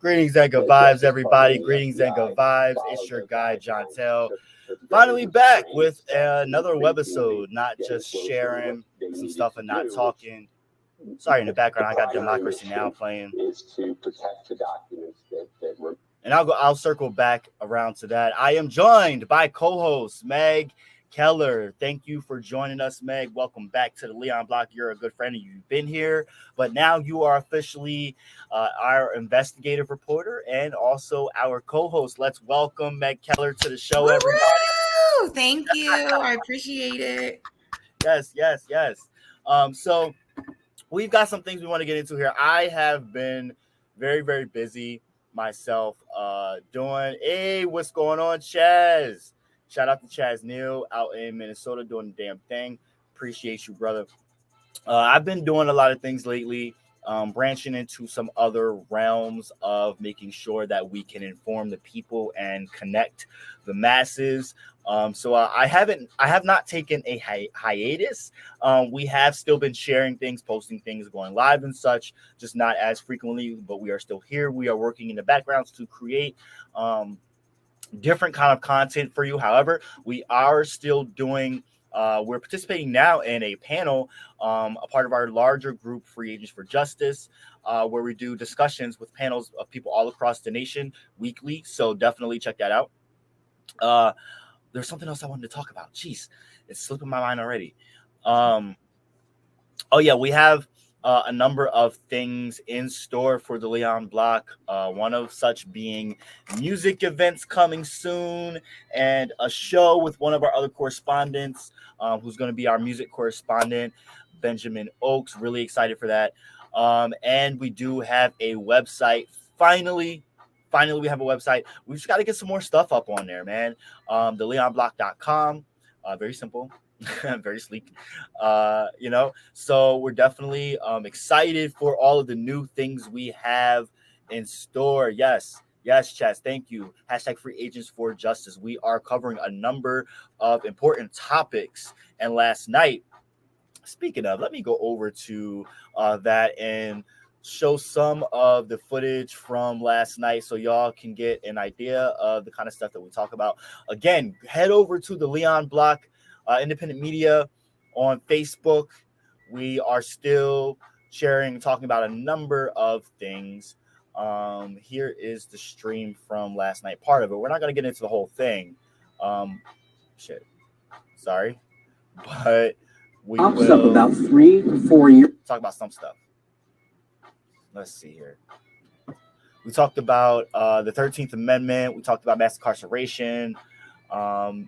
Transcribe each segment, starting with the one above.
Greetings and good vibes, everybody. Greetings and good vibes. It's your guy, John Tell. Finally back with another webisode, not just sharing some stuff and not talking. Sorry, in the background, I got Democracy Now! Playing. And I'll circle back around to that. I am joined by co-host Meg Keller. Thank you for joining us, Meg. Welcome back to the Leon Block. You're a good friend and you've been here, but now you are officially our investigative reporter and also our co-host. Let's welcome Meg Keller to the show, everybody. Woo! Thank you. I appreciate it. Yes. So we've got some things we want to get into here. I have been very, very busy myself doing, what's going on, Chaz? Shout out to Chaz Neal out in Minnesota doing the damn thing. Appreciate you, brother. I've been doing a lot of things lately, branching into some other realms of making sure that we can inform the people and connect the masses. So I have not taken a hiatus. We have still been sharing things, posting things, going live and such, just not as frequently, but we are still here. We are working in the backgrounds to create different kind of content for you. However, we are still doing we're participating now in a panel, a part of our larger group, Free Agents for Justice, where we do discussions with panels of people all across the nation weekly. So definitely check that out. There's something else I wanted to talk about. Jeez, it's slipping my mind already. We have a number of things in store for the Leon Block. One of such being music events coming soon and a show with one of our other correspondents who's going to be our music correspondent, Benjamin Oaks. Really excited for that. And we do have a website. Finally, we have a website. We just got to get some more stuff up on there, man. theleonblock.com. Very simple. Very sleek, so we're definitely excited for all of the new things we have in store. Yes, Chaz, thank you. # Free Agents for Justice. We are covering a number of important topics, and last night, speaking of, let me go over to that and show some of the footage from last night so y'all can get an idea of the kind of stuff that we talk about. Again, head over to the Leon Block Independent Media on Facebook. We are still sharing, talking about a number of things. Here is the stream from last night, part of it. We're not going to get into the whole thing. Sorry. But we will about 3 to 4 years. Talk about some stuff. Let's see here. We talked about the 13th Amendment. We talked about mass incarceration.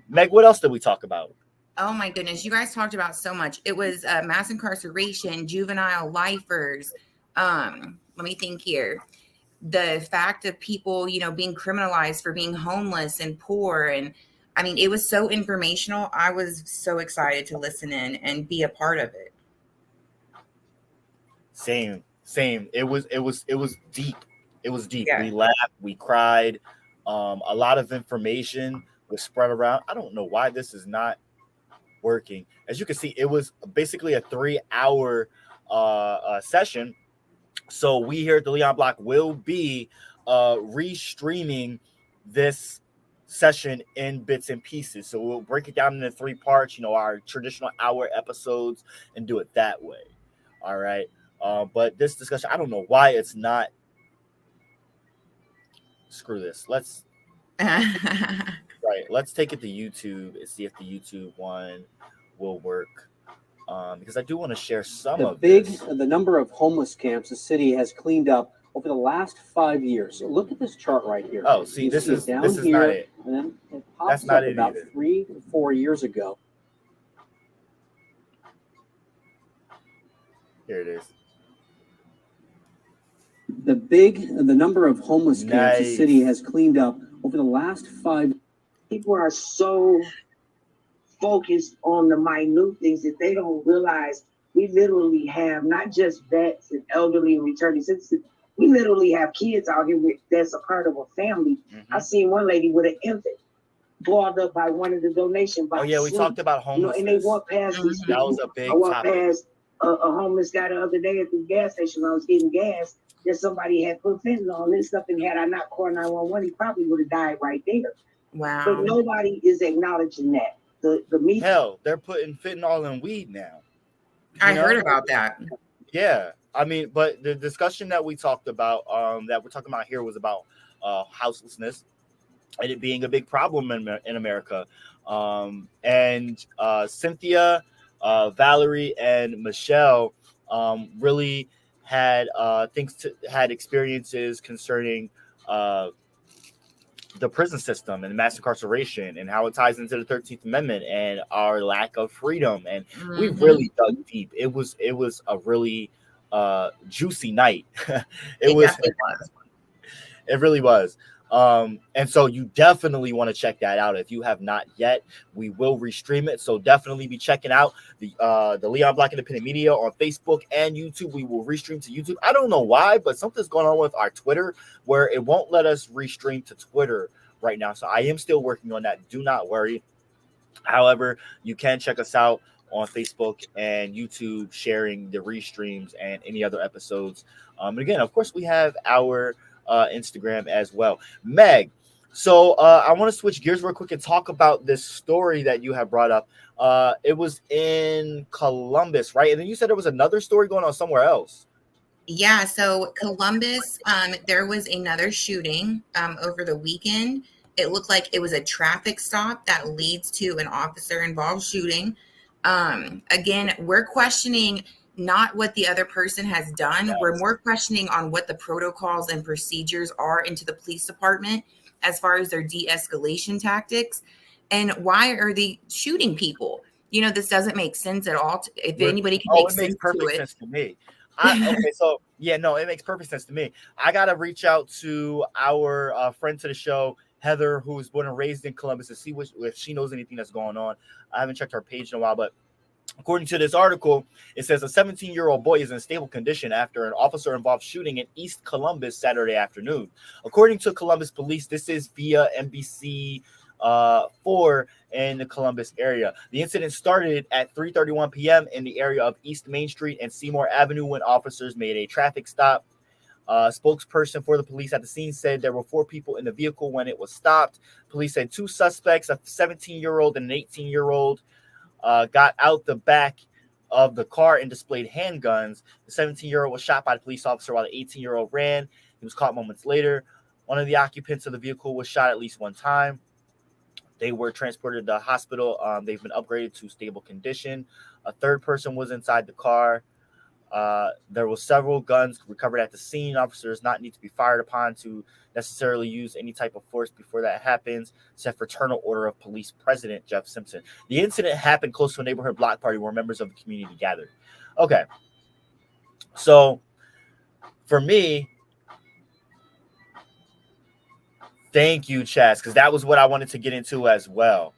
Meg, what else did we talk about? Oh my goodness, you guys talked about so much. It was mass incarceration, juvenile lifers. Let me think here. The fact of people, being criminalized for being homeless and poor. And I mean, it was so informational. I was so excited to listen in and be a part of it. Same. It was deep. It was deep. Yeah. We laughed, we cried. A lot of information was spread around. I don't know why this is not working. As you can see, it was basically a 3-hour session. So we here at the Leon Block will be restreaming this session in bits and pieces. So we'll break it down into 3 parts, our traditional hour episodes, and do it that way. All right. But this discussion, I don't know why it's not. Screw this. Let's let's take it to YouTube and see if the YouTube one will work. Because I do want to share some of this. The number of homeless camps the city has cleaned up over the last 5 years. So look at this chart right here. Oh, see, this is not it. And then it pops up about 3 to 4 years ago. Here it is. The number of homeless camps the city has cleaned up over the last 5 years. People are so focused on the minute things that they don't realize we literally have not just vets and elderly and returning citizens. We literally have kids out here that's a part of a family. Mm-hmm. I seen one lady with an infant balled up by one of the donation boxes. Oh yeah, we talked about homelessness. And they walked past these people. That was a big I walked topic. past a homeless guy the other day at the gas station when I was getting gas. that somebody had put fentanyl and stuff, and had I not called 911, he probably would have died right there. Wow. But nobody is acknowledging that. The media. Hell, they're putting fentanyl in weed now. I heard about that. Yeah, I mean, but the discussion that we talked about, that we're talking about here, was about houselessness and it being a big problem in America. And Cynthia, Valerie, and Michelle really had had experiences concerning the prison system and mass incarceration and how it ties into the 13th Amendment and our lack of freedom. And we really dug deep. It was a really juicy night. It was. definitely was. It really was. And so you definitely want to check that out. If you have not yet, we will restream it. So definitely be checking out the Leon Black Independent Media on Facebook and YouTube. We will restream to YouTube. I don't know why, but something's going on with our Twitter where it won't let us restream to Twitter right now. So I am still working on that. Do not worry. However, you can check us out on Facebook and YouTube, sharing the restreams and any other episodes. And again, of course, we have our Instagram as well. Meg, so I want to switch gears real quick and talk about this story that you have brought up. It was in Columbus, right? And then you said there was another story going on somewhere else. Yeah, so Columbus, there was another shooting over the weekend. It looked like it was a traffic stop that leads to an officer-involved shooting. Again, we're questioning not what the other person has done. Yes. We're more questioning on what the protocols and procedures are into the police department as far as their de-escalation tactics. And why are they shooting people? You know, this doesn't make sense at all. If anybody can make sense to it. It makes perfect sense to me. Okay, so yeah, no, it makes perfect sense to me. I got to reach out to our friend to the show, Heather, who was born and raised in Columbus, to see if she knows anything that's going on. I haven't checked her page in a while, but according to this article, it says a 17-year-old boy is in stable condition after an officer-involved shooting in East Columbus Saturday afternoon. According to Columbus police, this is via NBC 4 in the Columbus area. The incident started at 3:31 p.m. in the area of East Main Street and Seymour Avenue when officers made a traffic stop. Spokesperson for the police at the scene said there were 4 people in the vehicle when it was stopped. Police said 2 suspects, a 17-year-old and an 18-year-old, got out the back of the car and displayed handguns. The 17-year-old was shot by the police officer while the 18-year-old ran. He was caught moments later. One of the occupants of the vehicle was shot at least one time. They were transported to the hospital. They've been upgraded to stable condition. A third person was inside the car. There were several guns recovered at the scene. Officers not need to be fired upon to necessarily use any type of force before that happens, said Fraternal Order of Police President Jeff Simpson. The incident happened close to a neighborhood block party where members of the community gathered. Okay. So for me, thank you, Chaz, because that was what I wanted to get into as well.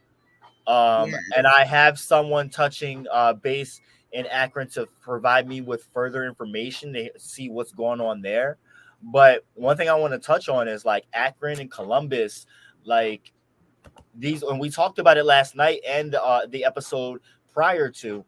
And I have someone touching base in Akron to provide me with further information to see what's going on there. But one thing I want to touch on is like Akron and Columbus, like these, when we talked about it last night and the episode prior to,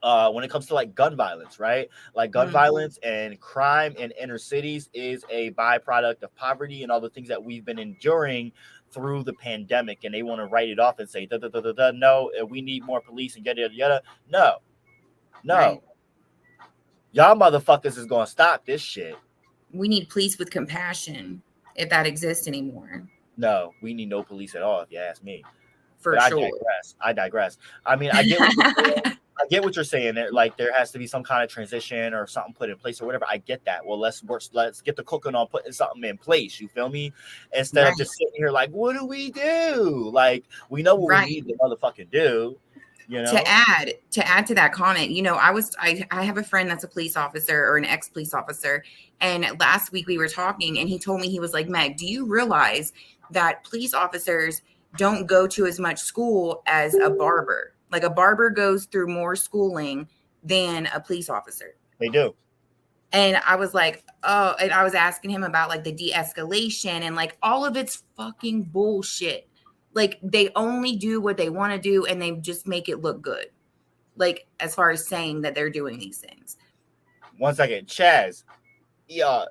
when it comes to like gun violence, right? Like gun violence and crime in inner cities is a byproduct of poverty and all the things that we've been enduring through the pandemic. And they want to write it off and say, no, we need more police and yada, yada, yada. No, right. Y'all motherfuckers is going to stop this shit. We need police with compassion, if that exists anymore. No, we need no police at all, if you ask me. For but sure. I digress. I mean, I get what you're saying. I get what you're saying. Like there has to be some kind of transition or something put in place or whatever. I get that. Well, let's get the cooking on putting something in place. You feel me? Instead of just sitting here like, what do we do? Like we know what we need to motherfucking do. You know? To add to that comment, you know, I have a friend that's a police officer or an ex-police officer, and last week we were talking, and he told me, he was like, Meg, do you realize that police officers don't go to as much school as a barber? Like a barber goes through more schooling than a police officer. They do. And I was like, oh, and I was asking him about like the de-escalation and like all of it's fucking bullshit. Like they only do what they want to do and they just make it look good. Like as far as saying that they're doing these things. One second, Chaz, Yeah,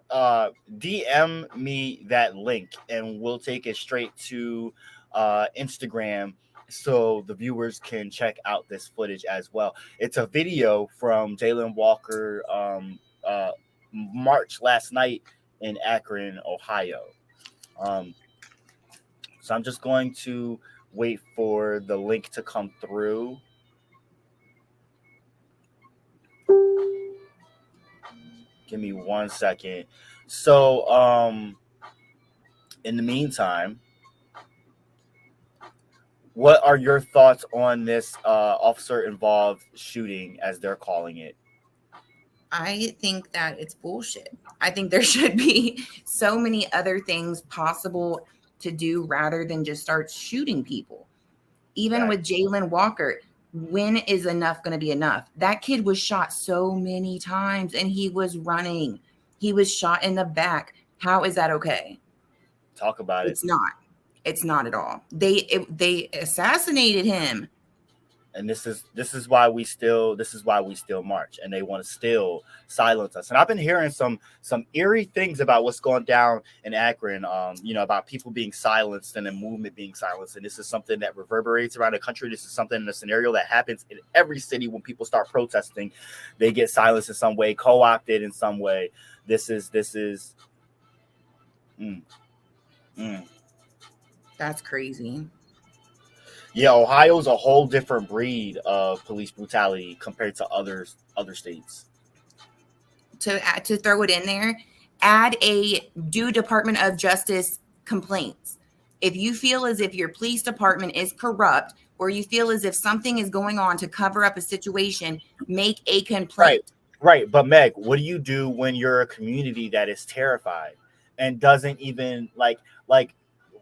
DM me that link and we'll take it straight to Instagram so the viewers can check out this footage as well. It's a video from Jalen Walker March last night in Akron, Ohio. Um, so I'm just going to wait for the link to come through. Give me 1 second. So, in the meantime, what are your thoughts on this officer involved shooting, as they're calling it? I think that it's bullshit. I think there should be so many other things possible to do rather than just start shooting people. Even Right. with Jalen Walker, when is enough going to be enough? That kid was shot so many times and he was running. He was shot in the back. How is that okay? Talk about it. It's not. It's not at all. They assassinated him. And this is why we still march, and they want to still silence us. And I've been hearing some eerie things about what's going down in Akron, about people being silenced and the movement being silenced. And this is something that reverberates around the country. This is something in a scenario that happens in every city. When people start protesting, they get silenced in some way, co-opted in some way. This is mm, mm. That's crazy. Yeah, Ohio's a whole different breed of police brutality compared to other states. To throw it in there, add a do Department of Justice complaints. If you feel as if your police department is corrupt or you feel as if something is going on to cover up a situation, make a complaint. Right. But Meg, what do you do when you're a community that is terrified and doesn't even like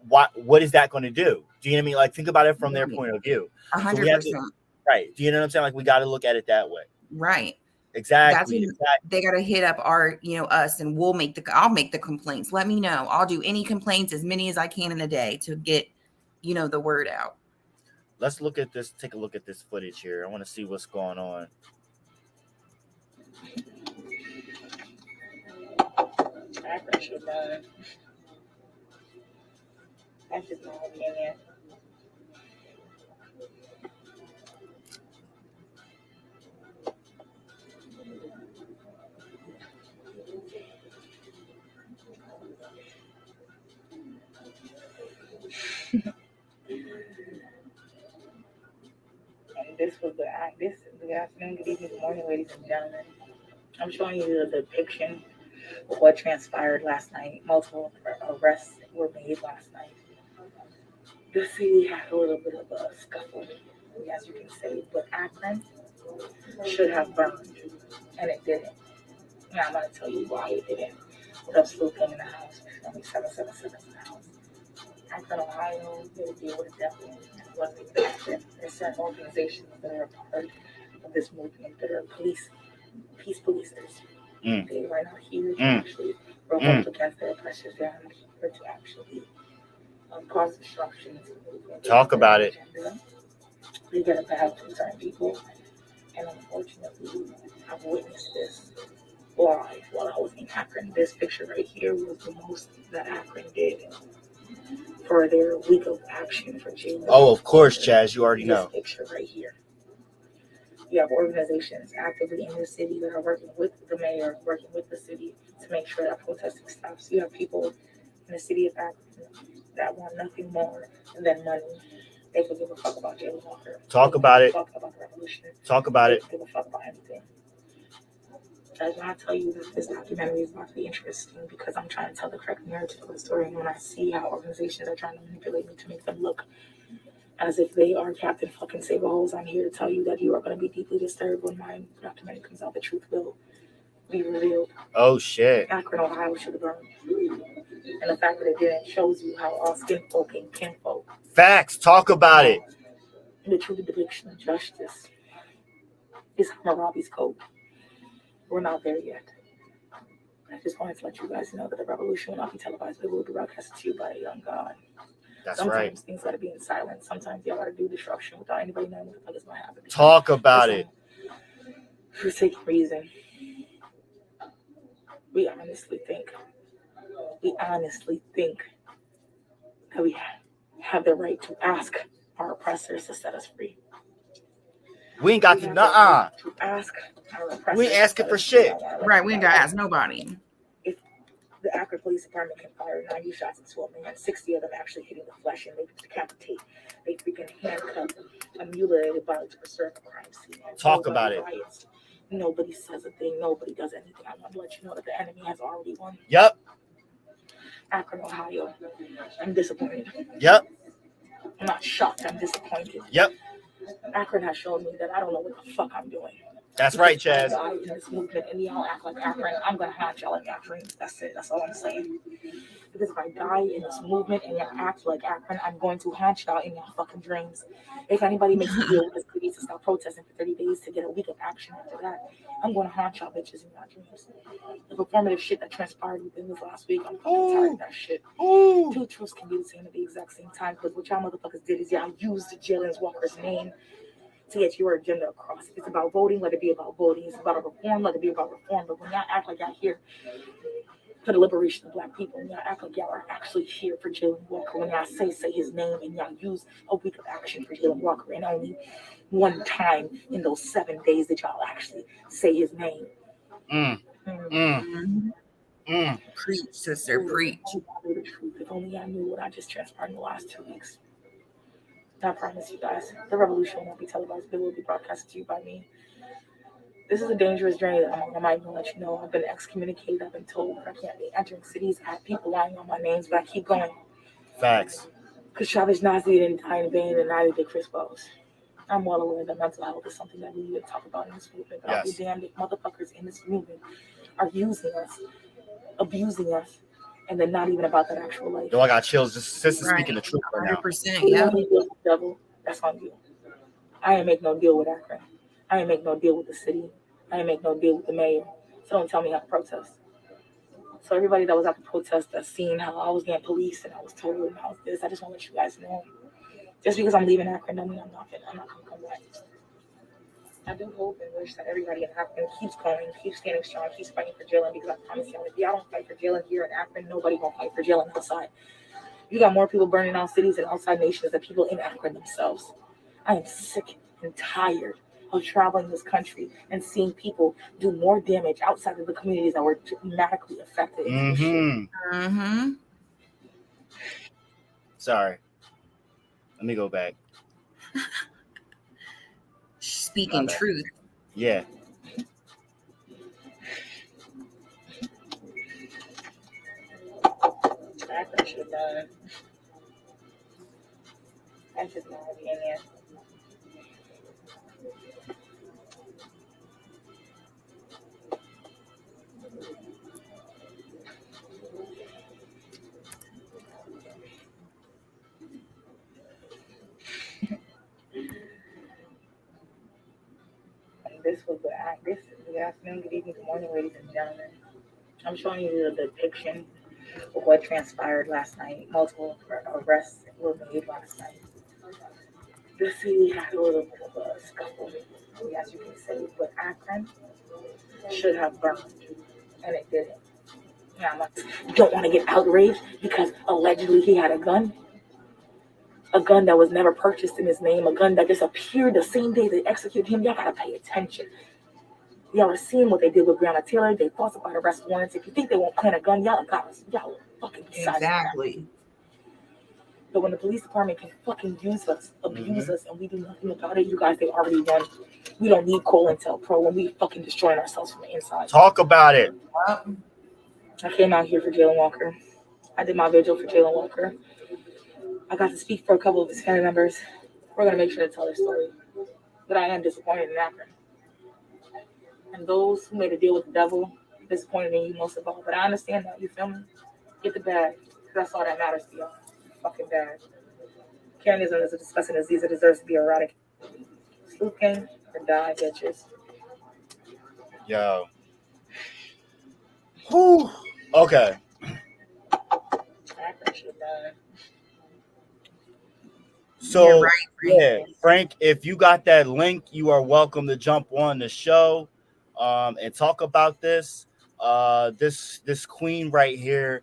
what is that going to do? Do you know what I mean? Like, think about it from their point of view. So we have 100%. to, right. Do you know what I'm saying? Like, we got to look at it that way. Right. That's Exactly. when they got to hit up us, and I'll make the complaints. Let me know. I'll do any complaints, as many as I can in a day to get, the word out. Let's look at this. Take a look at this footage here. I want to see what's going on. Akron should burn. That's just my opinion. And this was the afternoon, good evening, good morning, ladies and gentlemen. I'm showing you the depiction of what transpired last night. Multiple arrests were made last night. The city had a little bit of a scuffle, as you can say, but Akron should have burned, and it didn't. And I'm going to tell you why it didn't. Without swooping in the house, 777 in the house. Akron, Ohio, they would be able to definitely wasn't Akron. There's certain organizations that are a part of this movement that are peace policers. They are not here to actually revolt against their oppressors. They are here to actually cause disruption to the movement. Talk about it. They get a bad to certain people, and unfortunately, I've witnessed this live while I was in Akron. This picture right here was the most that Akron did for their week of action for Jalen. Oh, of course, Chaz. You already know. This picture right here. You have organizations actively in the city that are working with the mayor, working with the city to make sure that protesting stops. You have people in the city of Akron that want nothing more than money. They could give a fuck about Jalen Walker. Talk about it. Talk about the revolution. Talk about it. They could give a fuck about anything. Guys, when I tell you that this documentary is about to be interesting because I'm trying to tell the correct narrative of the story, and when I see how organizations are trying to manipulate me to make them look as if they are Captain fucking Save-A-Holes, I'm here to tell you that you are going to be deeply disturbed when my documentary comes out. The truth will be revealed. Oh, shit. Akron, Ohio should have burned. And the fact that it didn't shows you how all skin folk and kinfolk. Facts. Talk about it. The true depiction of justice is Hammurabi's code. We're not there yet. I just wanted to let you guys know that the revolution will not be televised, but it will be broadcast to you by a young God. That's Sometimes right. things gotta be in silence. Sometimes y'all gotta do disruption without anybody knowing what the fuck is gonna happen. Talk about it. For the sake of reason, we honestly think that we have the right to ask our oppressors to set us free. We ain't got We to, have the right to ask our oppressors. We ain't asking to for set us free. shit. Right, we ain't gotta ask nobody. If the Akron Police Department can fire 90 shots into a man, 60 of them actually hitting the flesh, and they decapitate, they freaking handcuff a mutilated body to preserve a crime scene. Talk about it. Riots. Nobody says a thing. Nobody does anything. I want to let you know that the enemy has already won. Yep. Akron, Ohio. I'm disappointed. Yep. I'm not shocked. I'm disappointed. Yep. Akron has shown me that I don't know what the fuck I'm doing. That's right, Chaz. In this movement, and y'all act like Akron, I'm gonna haunt y'all in your dreams. That's it. That's all I'm saying. Because if I die in this movement and y'all act like Akron, I'm going to haunt y'all in your fucking dreams. If anybody makes a deal with the city to stop protesting for 30 days to get a week of action after that, I'm going to haunt y'all bitches in your dreams. The performative shit that transpired within this last week, I'm fucking tired of that shit. Two truths can be the same at the exact same time, because what y'all motherfuckers did is y'all used Jalen Walker's name to get your agenda across. If it's about voting, let it be about voting. If it's about reform, let it be about reform. But when y'all act like y'all here for the liberation of black people, when y'all act like y'all are actually here for Jalen Walker, when y'all say his name and y'all use a week of action for Jalen Walker, and only one time in those 7 days that y'all actually say his name. Preach, sister, preach. If only I knew what I just transpired in the last 2 weeks. I promise you guys, the revolution won't be televised. It will be broadcasted to you by me. This is a dangerous journey that I'm on. I might even let you know. I've been excommunicated. I've been told I can't be entering cities. I have people lying on my names, but I keep going. Facts. Because Chavez Nazi didn't die in vain, and neither did Chris Bose. I'm well aware that mental health is something that we need to talk about in this movement. But I'll be damned if motherfuckers in this movement are using us, abusing us, and then not even about that actual life. Yo, I got chills. Just speaking the truth right now. 100%, yeah. Devil, that's on you. I ain't make no deal with Akron. I ain't make no deal with the city. I ain't make no deal with the mayor. So don't tell me how to protest. So everybody that was at the protest that's seen how I was getting policed and I was told and I was this, I just want to let you guys know. Just because I'm leaving Akron don't mean I'm not going to come back. I do hope and wish that everybody in Akron keeps going, keeps standing strong, keeps fighting for Jalen, because I promise y'all, if y'all don't fight for Jalen here in Akron, nobody gonna fight for Jalen outside. You got more people burning down cities and outside nations than people in Akron themselves. I am sick and tired of traveling this country and seeing people do more damage outside of the communities that were dramatically affected. Sorry. Let me go back. Speaking truth. Yeah. Akron should have done. That's just my opinion. This was this good afternoon, good evening, good morning, ladies and gentlemen. I'm showing you the depiction of what transpired last night. Multiple arrests were made last night. The city had a little bit of a scuffle, as you can say, but Akron should have burned, and it didn't. Now, you don't want to get outraged because allegedly he had a gun that was never purchased in his name, a gun that just appeared the same day they executed him. Y'all gotta pay attention. Y'all are seeing what they did with Breonna Taylor. They falsified arrest warrants. If you think they won't plant a gun, y'all fucking exactly. But when the police department can fucking use us, abuse us, and we do nothing about it, you guys, they already won. We don't need COINTELPRO when we fucking destroying ourselves from the inside. Talk about it. I came out here for Jalen Walker. I did my vigil for Jalen Walker. I got to speak for a couple of his family members. We're going to make sure to tell their story. But I am disappointed in Akron. And those who made a deal with the devil, disappointed in you most of all. But I understand that, you feel me? Get the bag. Because that's all that matters to y'all. Fucking bag. Carnism is a disgusting disease that deserves to be eradicated. Sleuth gang or die, bitches. Yo. Whew. Okay. Akron should die. So, right, yeah, Frank, if you got that link, you are welcome to jump on the show and talk about this. this queen right here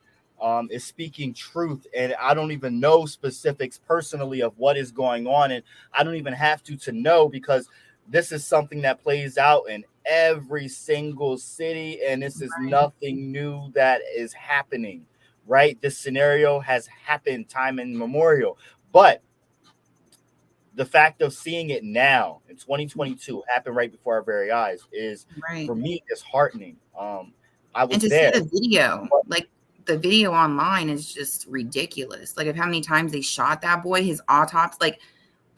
is speaking truth, and I don't even know specifics personally of what is going on, and I don't even have to know, because this is something that plays out in every single city, and this is nothing new that is happening, right? This scenario has happened time immemorial, but the fact of seeing it now in 2022 happen right before our very eyes is, Right. for me, disheartening. I And was to see there. the video, like the video online is just ridiculous. Like of how many times they shot that boy, his autopsy. Like,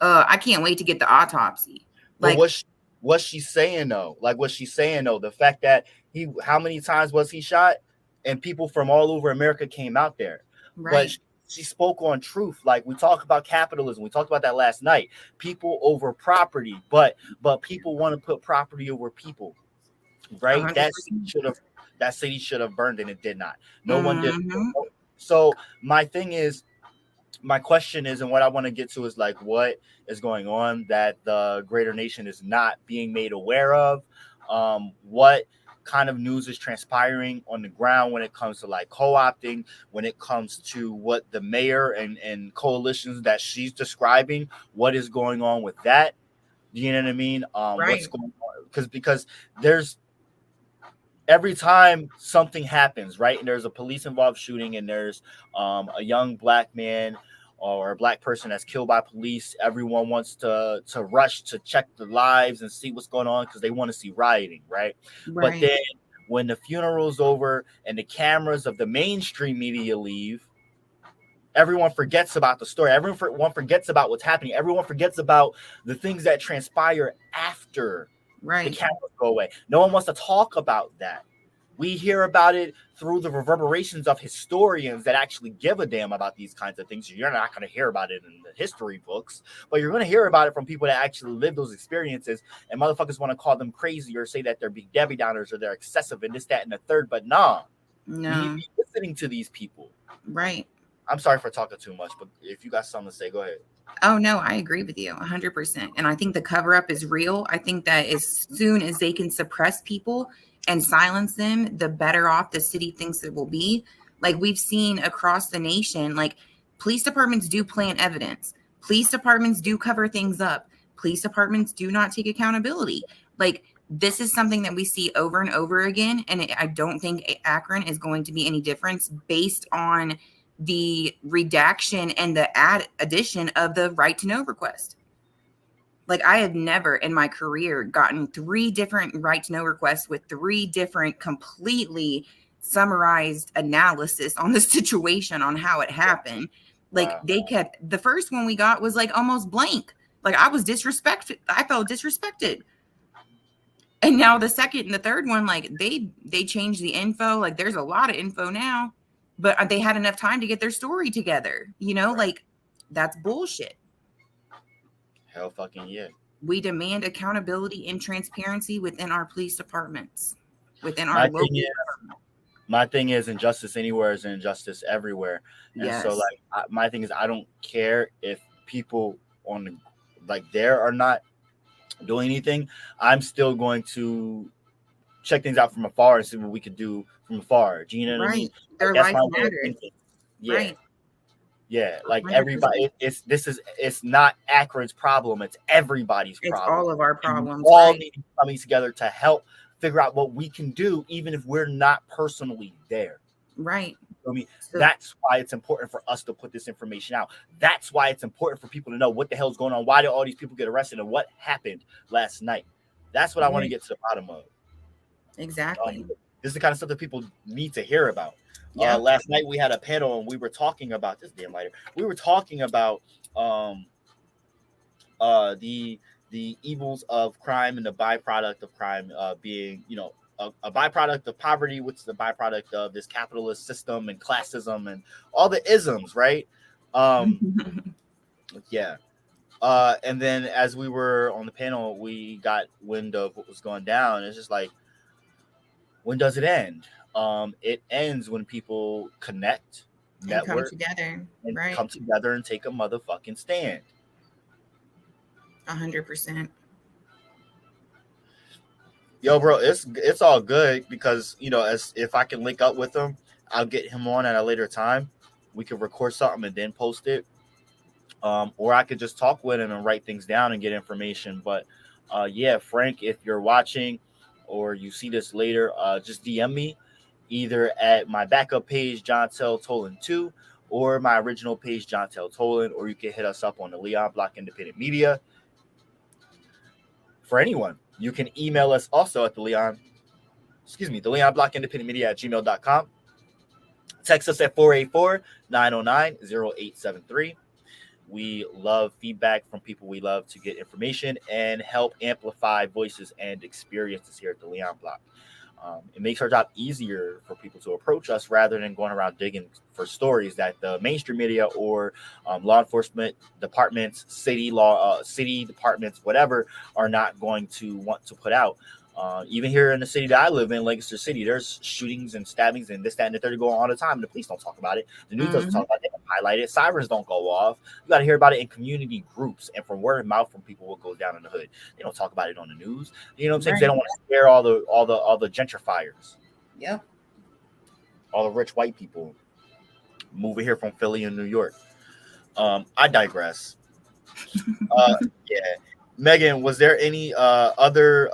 I can't wait to get the autopsy. But Like, what's she saying though? Like, what's she saying though? The fact that how many times was he shot, and people from all over America came out there. But right, she spoke on truth. Like, we talk about capitalism. We talked about that last night. People over property, but people want to put property over people, right? 100%. That city should have burned, and it did not. No one did. Mhm. So my question is, and what I want to get to is, like, what is going on that the greater nation is not being made aware of? What kind of news is transpiring on the ground when it comes to like co-opting, when it comes to what the mayor and coalitions that she's describing, what is going on with that? You know what I mean? What's Right. going on? Because there's every time something happens, right, and there's a police involved shooting, and there's a young black man or a black person that's killed by police, everyone wants to rush to check the lives and see what's going on, because they want to see rioting, right? But Right. then when the funeral's over and the cameras of the mainstream media leave, everyone forgets about the story. Everyone forgets about what's happening. Everyone forgets about the things that transpire after the Right. cameras go away. No one wants to talk about that. We hear about it through the reverberations of historians that actually give a damn about these kinds of things. You're not going to hear about it in the history books, but you're going to hear about it from people that actually live those experiences. And motherfuckers want to call them crazy or say that they're big Debbie Downers or they're excessive and this, that, and the third. But nah, we need No. to be listening to these people. Right. I'm sorry for talking too much, but if you got something to say, go ahead. Oh no, I agree with you 100%. And I think the cover up is real. I think that as soon as they can suppress people and silence them, the better off the city thinks it will be. Like we've seen across the nation, like police departments do plant evidence. Police departments do cover things up. Police departments do not take accountability. Like this is something that we see over and over again. And I don't think Akron is going to be any difference based on the redaction and the addition of the right to know request. Like I have never in my career gotten 3 different right to know requests with 3 different completely summarized analysis on the situation on how it happened. Like Wow. they kept the first one we got was like almost blank. Like I was disrespected. I felt disrespected. And now the second and the third one, like they changed the info. Like there's a lot of info now, but they had enough time to get their story together. You know, Right. like that's bullshit. Hell fucking yeah. We demand accountability and transparency within our police departments, within our My local. thing is injustice anywhere is injustice everywhere. And so Yes. like my thing is, I don't care if people on the like there are not doing anything. I'm still going to check things out from afar and see what we could do from afar. Do you know what I mean? Right. Their That's life my way of matters. thinking. Yeah. Right. Yeah, like 100%. everybody, it's not Akron's problem. It's everybody's It's problem. all of our And we problems. all Right. need to be coming together to help figure out what we can do, even if we're not personally there. Right. I mean, So, that's why it's important for us to put this information out. That's why it's important for people to know what the hell's going on. Why did all these people get arrested and what happened last night? That's what I want to right. get to the bottom of. Exactly. This is the kind of stuff that people need to hear about. Yeah. Last night we had a panel and we were talking about this damn lighter. We were talking about the evils of crime and the byproduct of crime being, you know, a byproduct of poverty, which is the byproduct of this capitalist system and classism and all the isms, right? Yeah. And then as we were on the panel, we got wind of what was going down. It's just like, when does it end? It ends when people connect, And come network, together. and Right. come together and take a motherfucking stand. 100%. Yo, bro, it's all good because as if I can link up with him, I'll get him on at a later time. We could record something and then post it. Or I could just talk with him and write things down and get information. But yeah, Frank, if you're watching or you see this later, just DM me either at my backup page, John Tell Tolan 2, or my original page, John Tell Tolan, or you can hit us up on the Leon Block Independent Media. For anyone, you can email us also at the Leon Block Independent Media at gmail.com. Text us at 484-909-0873. We love feedback from people. We love to get information and help amplify voices and experiences here at the Leon Block. It makes our job easier for people to approach us rather than going around digging for stories that the mainstream media or law enforcement departments, city departments, whatever, are not going to want to put out. Even here in the city that I live in, Lancaster City, there's shootings and stabbings and this, that, and the third going on all the time. And the police don't talk about it. The news doesn't talk about it. They don't highlight it. Sirens don't go off. You got to hear about it in community groups and from word of mouth from people what goes down in the hood. They don't talk about it on the news. You know what I'm saying? Right. They don't want to scare all the gentrifiers. Yep. All the rich white people moving here from Philly and New York. I digress. Yeah. Megan, was there any other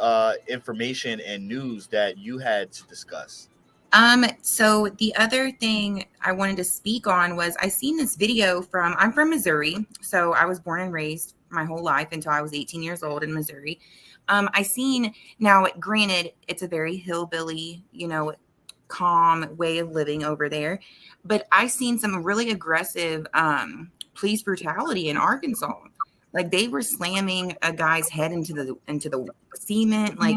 information and news that you had to discuss? So the other thing I wanted to speak on was I seen this video I'm from Missouri. So I was born and raised my whole life until I was 18 years old in Missouri. Now, granted, it's a very hillbilly, calm way of living over there. But I seen some really aggressive police brutality in Arkansas. Like they were slamming a guy's head into the cement. Like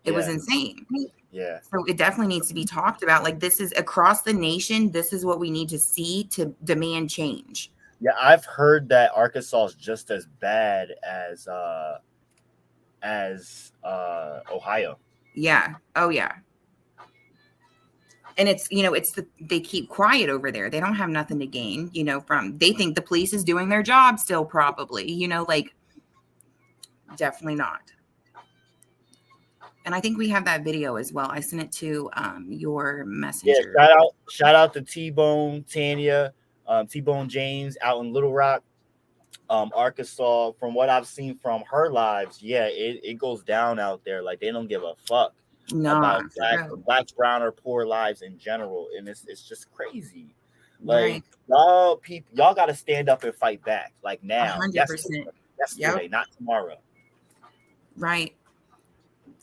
it was insane. Yeah. So it definitely needs to be talked about. Like this is across the nation. This is what we need to see to demand change. Yeah, I've heard that Arkansas is just as bad as Ohio. Yeah. Oh yeah. And it's they keep quiet over there. They don't have nothing to gain, they think the police is doing their job still, probably, definitely not. And I think we have that video as well. I sent it to your messenger. Yeah, shout out to T-Bone Tanya, T-Bone James out in Little Rock, Arkansas. From what I've seen from her lives, yeah, it goes down out there. Like they don't give a fuck about black, brown, or poor lives in general, and it's just crazy. Like y'all got to stand up and fight back. Like now, 100%. Yesterday, not tomorrow. Right.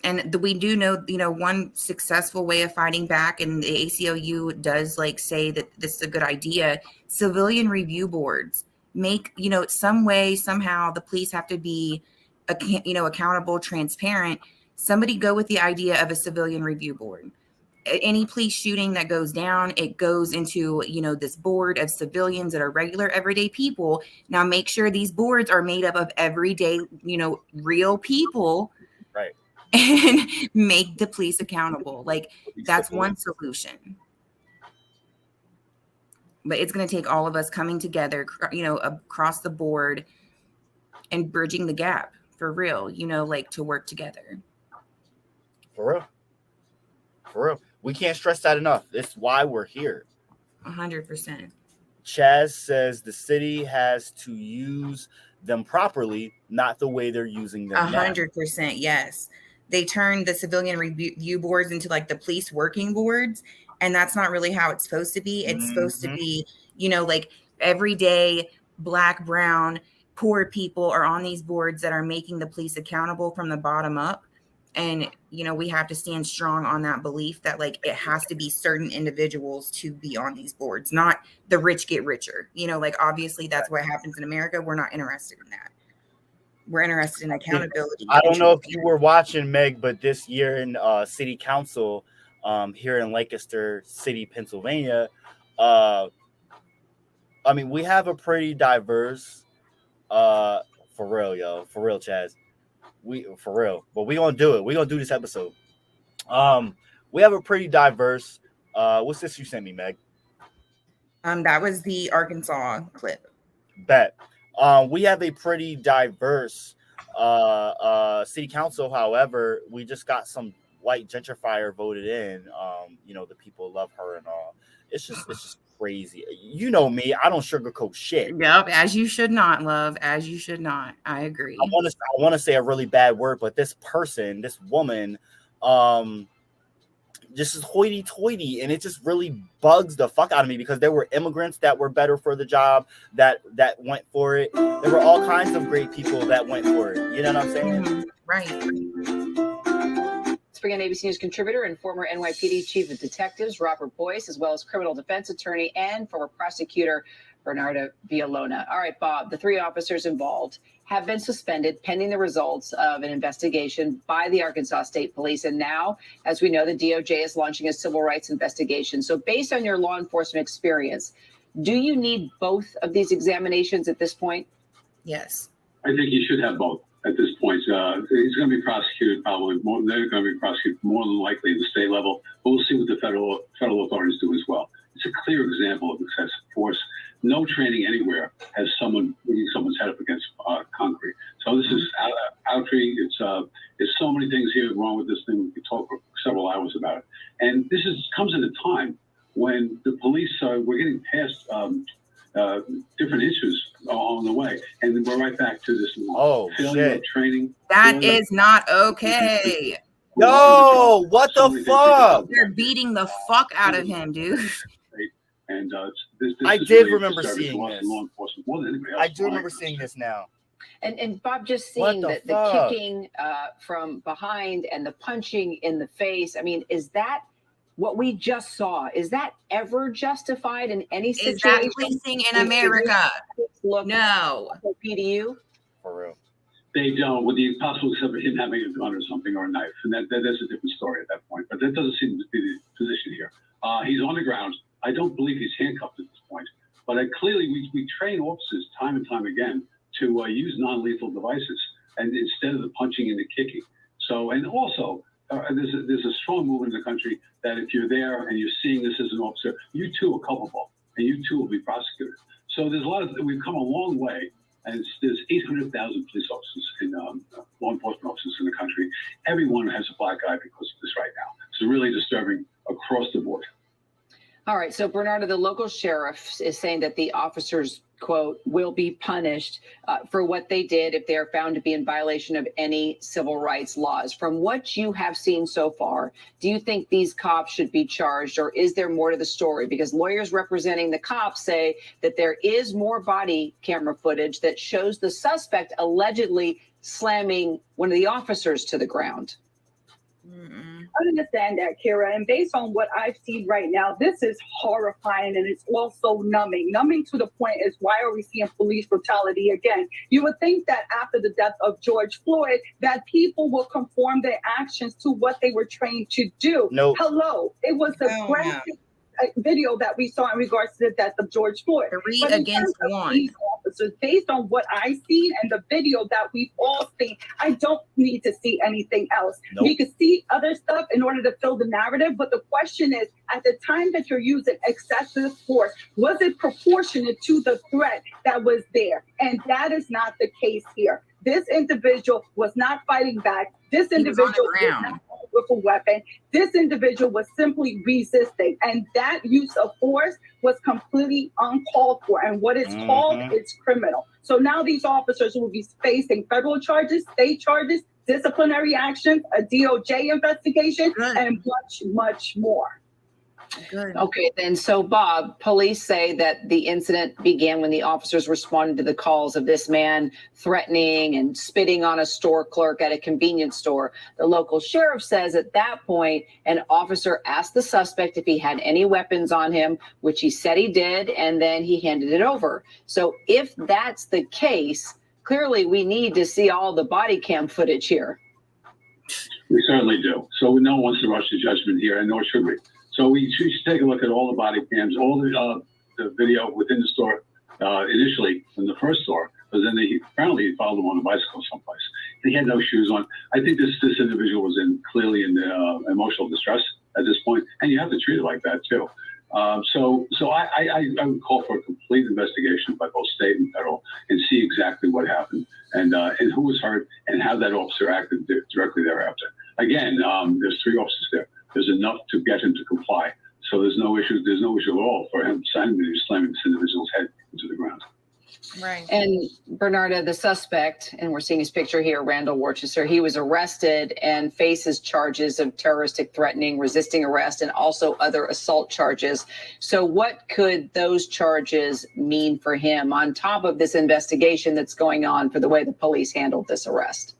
And we do know, one successful way of fighting back, and the ACLU does say that this is a good idea. Civilian review boards make, some way, somehow the police have to be, accountable, transparent. Somebody go with the idea of a civilian review board. Any police shooting that goes down, it goes into, this board of civilians that are regular, everyday people. Now make sure these boards are made up of everyday, real people. Right. And make the police accountable. Like that's one solution. But it's going to take all of us coming together, across the board and bridging the gap for real, to work together. For real. We can't stress that enough. That's why we're here. 100%. Chaz says the city has to use them properly, not the way they're using them 100%, yes. They turned the civilian review boards into the police working boards. And that's not really how it's supposed to be. It's supposed to be, everyday black, brown, poor people are on these boards that are making the police accountable from the bottom up. And, we have to stand strong on that belief that it has to be certain individuals to be on these boards, not the rich get richer. Obviously that's what happens in America. We're not interested in that. We're interested in accountability. I don't know if you were watching, Meg, but this year in city council here in Lancaster City, Pennsylvania, we have a pretty diverse, for real, Chaz. But we gonna do it. We gonna do this episode. We have a pretty diverse. What's this you sent me, Meg? That was the Arkansas clip. Bet. We have a pretty diverse City council. However, we just got some white gentrifier voted in. The people love her and all. It's just crazy. You know me, I don't sugarcoat shit. Yep, as you should not, love. As you should not. I agree. I want to say a really bad word, but this woman, just is hoity-toity, and it just really bugs the fuck out of me because there were immigrants that were better for the job that went for it. There were all kinds of great people that went for it. You know what I'm saying? Mm-hmm. Right. Spring and ABC News contributor and former NYPD chief of detectives Robert Boyce, as well as criminal defense attorney and former prosecutor Bernardo Villalona. All right, Bob, the 3 officers involved have been suspended pending the results of an investigation by the Arkansas State Police. And now, as we know, the DOJ is launching a civil rights investigation. So based on your law enforcement experience, do you need both of these examinations at this point? Yes. I think you should have both at this point. He's going to be prosecuted probably more. They're going to be prosecuted more than likely at the state level. But we'll see what the federal authorities do as well. It's a clear example of excessive force. No training anywhere has someone bringing someone's head up against concrete. So this is outry. It's so many things here wrong with this thing. We could talk for several hours about it. And this comes at a time when the police we're getting past different issues along the way, and then we're right back to this failure of training. That is not okay. Yo, what the fuck? They're beating the fuck out of him, dude. And this I is did really remember disturbing seeing to us this. in law enforcement more than anybody else. I do remember seeing this now. And Bob, just What seeing the the fuck? kicking from behind and the punching in the face. I mean, is that what we just saw? Is that ever justified in any situation? Is that policing in America? Look, No. PDU. For real. They don't, with the possible except for him having a gun or something or a knife, and that's a different story at that point. But that doesn't seem to be the position here. He's on the ground. I don't believe he's handcuffed at this point. But clearly, we train officers time and time again to use non-lethal devices, and instead of the punching and the kicking. So, and also, there's a strong movement in the country that if you're there and you're seeing this as an officer, you too are culpable, and you too will be prosecuted. So there's we've come a long way, and there's 800,000 police officers in law enforcement officers in the country. Everyone has a black eye because of this right now. It's really disturbing across the board. All right. So, Bernardo, the local sheriff is saying that the officers, quote, will be punished for what they did if they are found to be in violation of any civil rights laws. From what you have seen so far, do you think these cops should be charged, or is there more to the story? Because lawyers representing the cops say that there is more body camera footage that shows the suspect allegedly slamming one of the officers to the ground. I understand that, Kira. And based on what I've seen right now, this is horrifying, and it's also numbing. Numbing to the point is, why are we seeing police brutality again? You would think that after the death of George Floyd, that people will conform their actions to what they were trained to do. Nope. Hello. It was the graphic video that we saw in regards to the death of George Floyd. 3 against 1. These officers, based on what I've seen and the video that we've all seen, I don't need to see anything else. Nope. We could see other stuff in order to fill the narrative, but the question is, at the time that you're using excessive force, was it proportionate to the threat that was there? And that is not the case here. This individual was not fighting back. This individual did not with a weapon. This individual was simply resisting, and that use of force was completely uncalled for. And what it's called is criminal. So now these officers will be facing federal charges, state charges, disciplinary actions, a DOJ investigation, and much, much more. Good. Okay, then. So, Bob, police say that the incident began when the officers responded to the calls of this man threatening and spitting on a store clerk at a convenience store. The local sheriff says at that point, an officer asked the suspect if he had any weapons on him, which he said he did, and then he handed it over. So if that's the case, clearly we need to see all the body cam footage here. We certainly do. So no one wants to rush to judgment here, and nor should we. So we should take a look at all the body cams, all the video within the store initially in the first store, but then apparently he followed him on a bicycle someplace. He had no shoes on. I think this individual was clearly in emotional distress at this point, and you have to treat it like that too. So I would call for a complete investigation by both state and federal and see exactly what happened and who was hurt and how that officer acted directly thereafter. Again, there's 3 officers there. There's enough to get him to comply. So there's no issue. There's no issue at all for him slamming this individual's head into the ground. Right. And Bernarda, the suspect, and we're seeing his picture here, Randall Worcester, he was arrested and faces charges of terroristic threatening, resisting arrest, and also other assault charges. So what could those charges mean for him on top of this investigation that's going on for the way the police handled this arrest?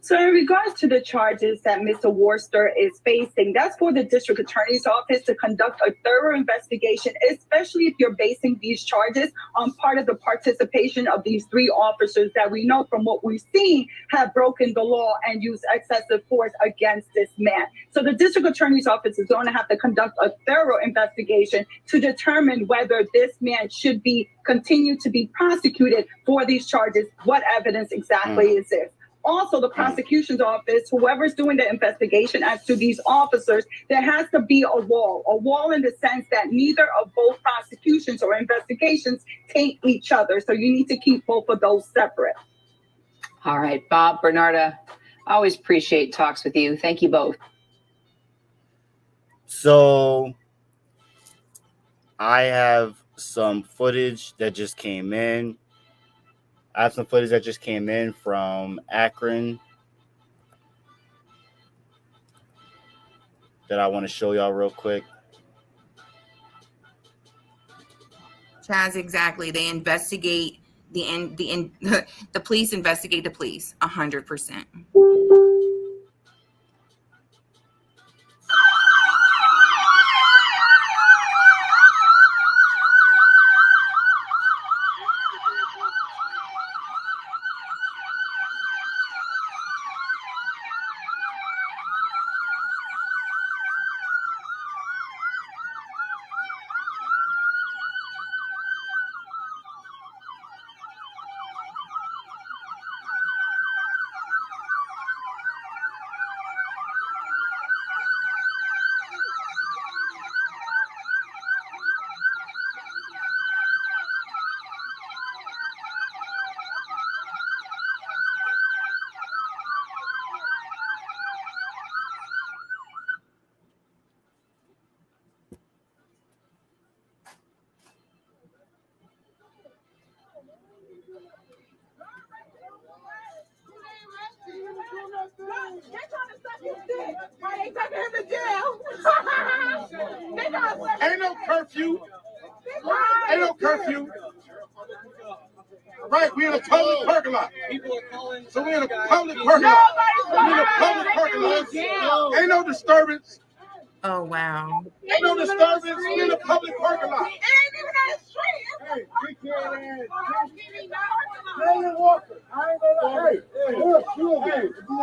So in regards to the charges that Mr. Worcester is facing, that's for the district attorney's office to conduct a thorough investigation, especially if you're basing these charges on part of the participation of these 3 officers that we know from what we've seen have broken the law and used excessive force against this man. So the district attorney's office is going to have to conduct a thorough investigation to determine whether this man should continue to be prosecuted for these charges. What evidence exactly is this? Also, the prosecution's office, whoever's doing the investigation as to these officers, there has to be a wall in the sense that neither of both prosecutions or investigations taint each other. So you need to keep both of those separate. All right, Bob, Bernarda, I always appreciate talks with you. Thank you both. So I have some footage that just came in. From Akron that I want to show y'all real quick. Chaz, exactly. They investigate the police investigate the police 100%. Ain't no curfew. Ain't no curfew. Right, we in a public parking lot. So we in a public parking lot. We in a public parking lot. Ain't no disturbance. Oh, wow. Ain't no disturbance. We in a public parking lot. It ain't even on the street.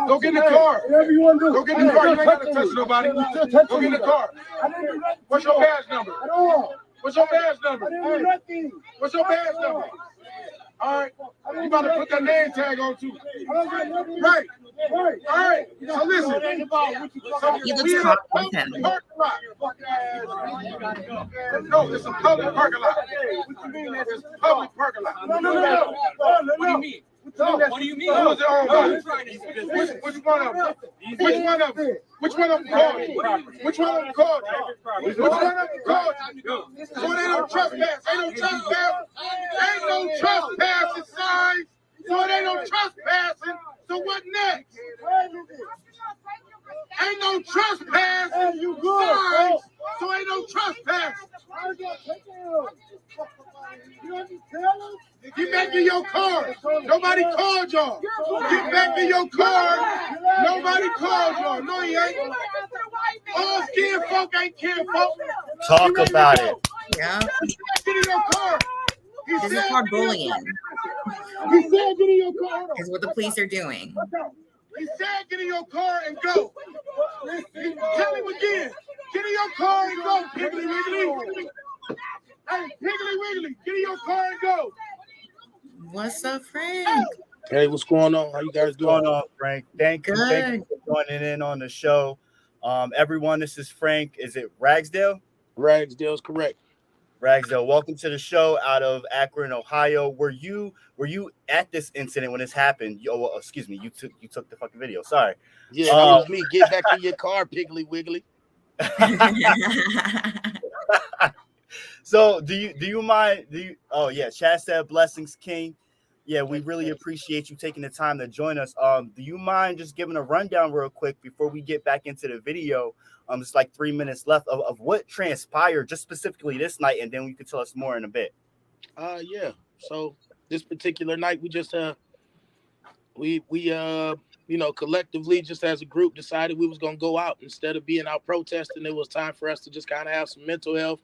Go get in the car. Go get in the car. You ain't got to touch nobody. Go get in the car. What's your badge number? What's your badge number? What's your badge number? All right. You about to put that name tag on too. Right. All right. So listen. He looks hot with him. No, it's a public parking lot. It's a public parking lot. No. What do you mean? What do you mean? Who is it owned by? Which one of them? Which one of them? Which one of them called you? Which one of them called you? Which one of them called you? So it ain't no trespass. Ain't no trespass. Ain't no trespassing signs. So it ain't no trespassing. So what next? Ain't no trespass signs. So ain't no trespass. Get back in your car. Nobody called y'all. Get back in your car. Nobody called y'all. No, he ain't. All skin folk ain't kin folk. Talk about it. Yeah. Get in your car. This is called bullying. He said get in your car. Is what the police are doing. He said get in your car and go. Tell him again. Get in your car and go. Piggly Wiggly. Hey, Piggly Wiggly. Get in your car and go. What's up, Frank? Hey, what's going on? How you guys doing? What's going on, Frank? Thank you for joining in on the show. Everyone, this is Frank. Is it Ragsdale? Ragsdale's correct. Ragsdale, welcome to the show out of Akron, Ohio. Were you at this incident when this happened? Well, excuse me, you took the fucking video. Sorry. Yeah, that was me. Get back in your car, Piggly Wiggly. So do you mind? Oh yeah, Chad said blessings, King. Yeah, we really appreciate you taking the time to join us. Do you mind just giving a rundown real quick before we get back into the video? It's like 3 minutes left of what transpired just specifically this night, and then you can tell us more in a bit. Yeah. So this particular night, we just collectively, just as a group, decided we was gonna go out instead of being out protesting. It was time for us to just kind of have some mental health,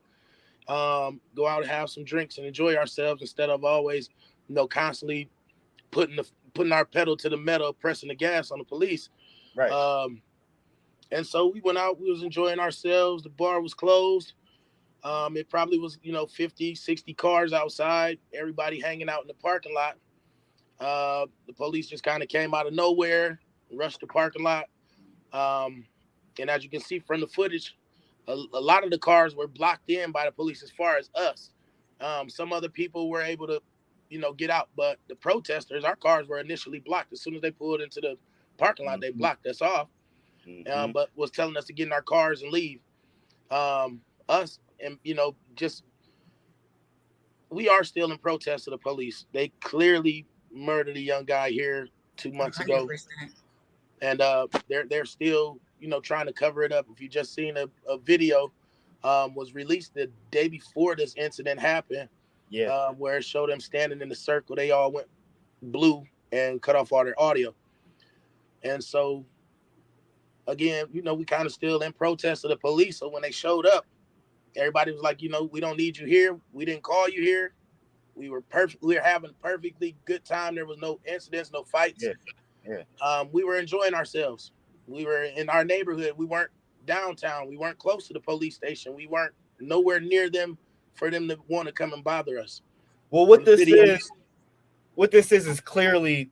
go out and have some drinks and enjoy ourselves instead of always, constantly putting our pedal to the metal, pressing the gas on the police. Right. And so we went out, we was enjoying ourselves. The bar was closed. It probably was, 50, 60 cars outside, everybody hanging out in the parking lot. The police just kind of came out of nowhere, rushed the parking lot. And as you can see from the footage, a lot of the cars were blocked in by the police as far as us. Some other people were able to, get out, but the protesters, our cars were initially blocked. As soon as they pulled into the parking lot, they blocked us off. But was telling us to get in our cars and leave. Us and we are still in protest of the police. They clearly murdered a young guy here 2 months 100%. ago, and they're still trying to cover it up. If you just seen a video was released the day before this incident happened, where it showed them standing in the circle. They all went blue and cut off all their audio, and so. Again, we kind of still in protest of the police. So when they showed up, everybody was like, we don't need you here. We didn't call you here. We were perfect. We were having a perfectly good time. There was no incidents, no fights. We were enjoying ourselves. We were in our neighborhood. We weren't downtown. We weren't close to the police station. We weren't nowhere near them for them to want to come and bother us. Well, what this is clearly.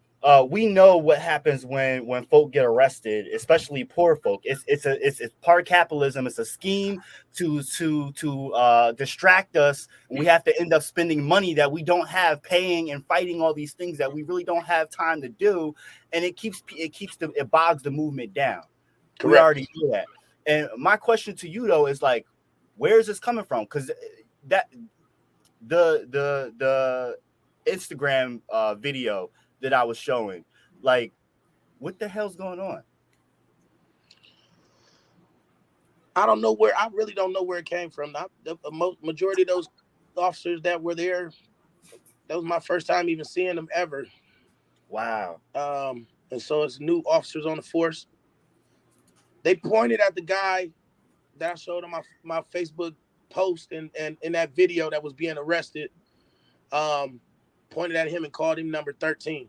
We know what happens when folk get arrested, especially poor folk. It's part capitalism. It's a scheme to distract us. And we have to end up spending money that we don't have, paying and fighting all these things that we really don't have time to do. And it bogs the movement down. Correct. We already do that. And my question to you though is like, where is this coming from? Because that the Instagram video that I was showing, like, what the hell's going on? I really don't know where it came from. The majority of those officers that were there, that was my first time even seeing them ever. Wow. And so it's new officers on the force. They pointed at the guy that I showed on my Facebook post and in that video that was being arrested. Pointed at him and called him number 13.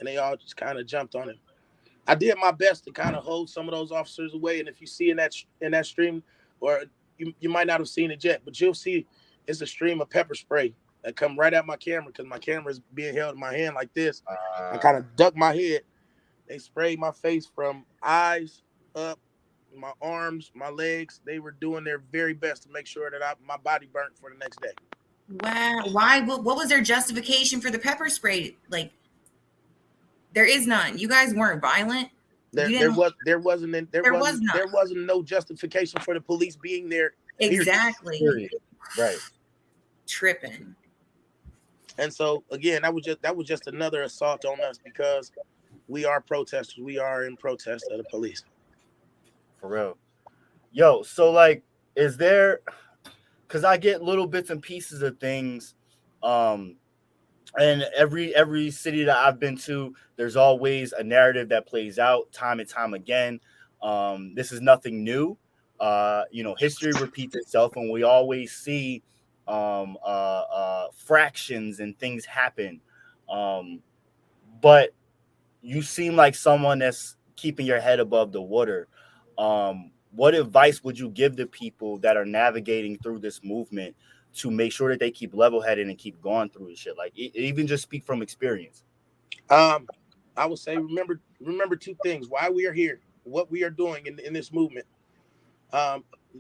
And they all just kind of jumped on him. I did my best to kind of hold some of those officers away. And if you see in that stream, or you might not have seen it yet, but you'll see it's a stream of pepper spray that come right at my camera because my camera is being held in my hand like this. I kind of duck my head. They sprayed my face from eyes up, my arms, my legs. They were doing their very best to make sure that my body burnt for the next day. Wow. Why? What was their justification for the pepper spray? Like, there is none. You guys weren't violent. There wasn't no justification for the police being there. Exactly. Right. Tripping. And so again, that was just another assault on us because we are protesters. We are in protest of the police. For real. Yo, so like, is there? Because I get little bits and pieces of things, and every city that I've been to, there's always a narrative that plays out time and time again. This is nothing new. History repeats itself, and we always see fractions and things happen. But you seem like someone that's keeping your head above the water. What advice would you give to people that are navigating through this movement to make sure that they keep level-headed and keep going through this shit? Like, even just speak from experience. I would say remember two things: why we are here, what we are doing in this movement.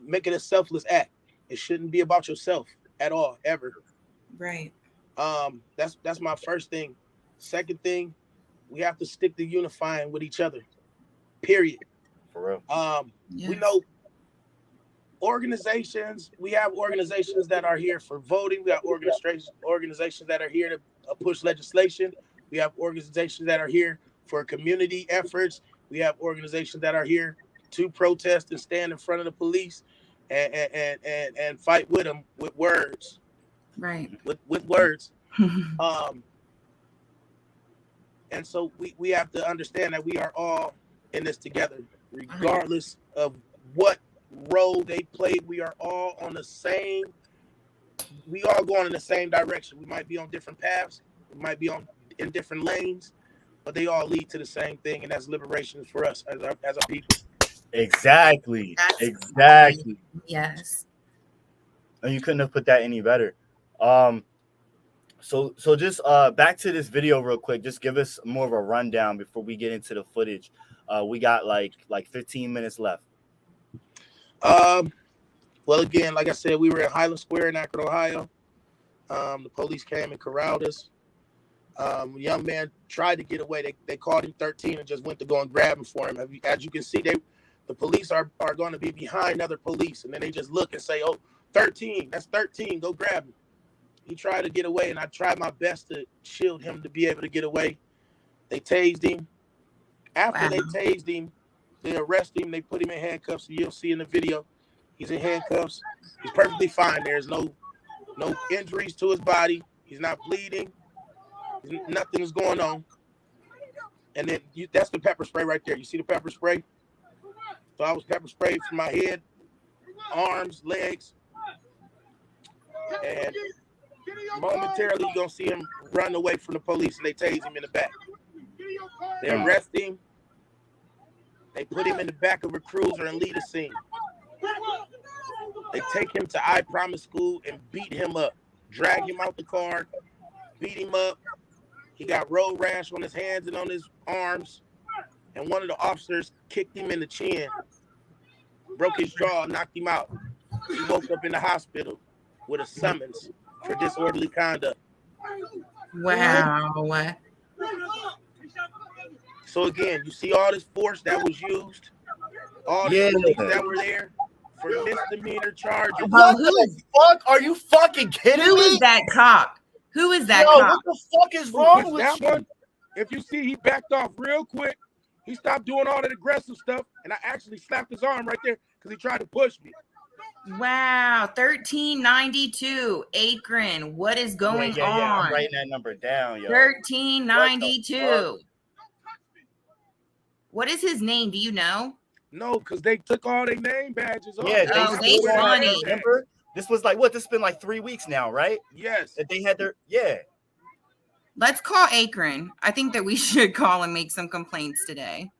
make it a selfless act. It shouldn't be about yourself at all, ever. Right. That's my first thing. Second thing, we have to stick to unifying with each other. Period. For real. Yes. We know organizations. We have organizations that are here for voting. We have organizations that are here to push legislation. We have organizations that are here for community efforts. We have organizations that are here to protest and stand in front of the police and fight with them with words. Right. With words. And so we have to understand that we are all in this together, regardless of what role they play. We are all on the same. We all going in the same direction. We might be on different paths. We might be in different lanes, but they all lead to the same thing, and that's liberation for us as a people. Exactly. That's Exactly. Yes. And you couldn't have put that any better. So just back to this video real quick. Just give us more of a rundown before we get into the footage. We got like 15 minutes left. Well, again, like I said, we were at Highland Square in Akron, Ohio. The police came and corralled us. A young man tried to get away. They called him 13 and just went to go and grab him for him. As you can see, the police are going to be behind other police, and then they just look and say, "Oh, 13, that's 13, go grab him." He tried to get away, and I tried my best to shield him to be able to get away. They tased him. After they tased him, they arrested him. They put him in handcuffs. You'll see in the video, he's in handcuffs. He's perfectly fine. There's no injuries to his body. He's not bleeding. Nothing is going on. And then that's the pepper spray right there. You see the pepper spray? So I was pepper sprayed from my head, arms, legs, and momentarily you're going to see him run away from the police, and they tase him in the back. They arrest him. They put him in the back of a cruiser and lead a scene. They take him to I Promise School and beat him up, drag him out the car, beat him up. He got road rash on his hands and on his arms, and one of the officers kicked him in the chin, broke his jaw, knocked him out. He woke up in the hospital with a summons for disorderly conduct. Wow. So again, you see all this force that was used, all the police that were there for misdemeanor charges. What the fuck? Are you fucking kidding me? Who is that cop? Who is that Yo, cop? what the fuck is wrong with that you? one? If you see, he backed off real quick. He stopped doing all that aggressive stuff, and I actually slapped his arm right there because he tried to push me. Wow, 1392 Akron. What is going Yeah, on? I'm writing that number down, yo. 1392. What is his name? Do you know? No, because they took all their name badges off. Yeah, they funny. Remember? This was like what? This has been like 3 weeks now, right? Yes. That they had their Let's call Akron. I think that we should call and make some complaints today.